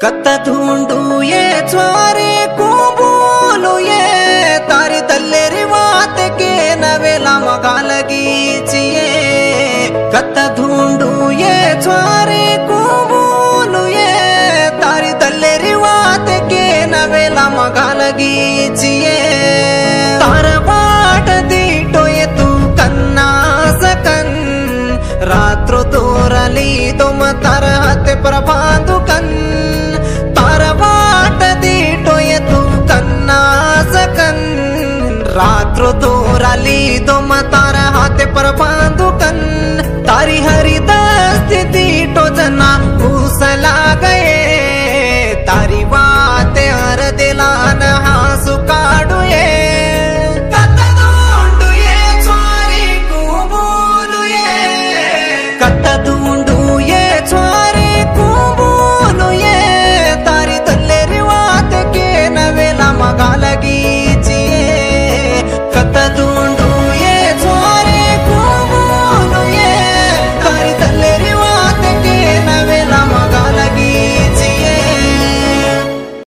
कत ढूंढू ये छोरे को बोलू ये तारी दल्लेरी बात के नवेला मगा लगी चिए। कत ढूंढू ये छोरे को बोलू ये तारी दल्लेरी बात के नवेला मगा लगी चिए। तार बाट दी टोये तू कन्ना सकन रात्रो तोरली तुम तार हाथ प्रभा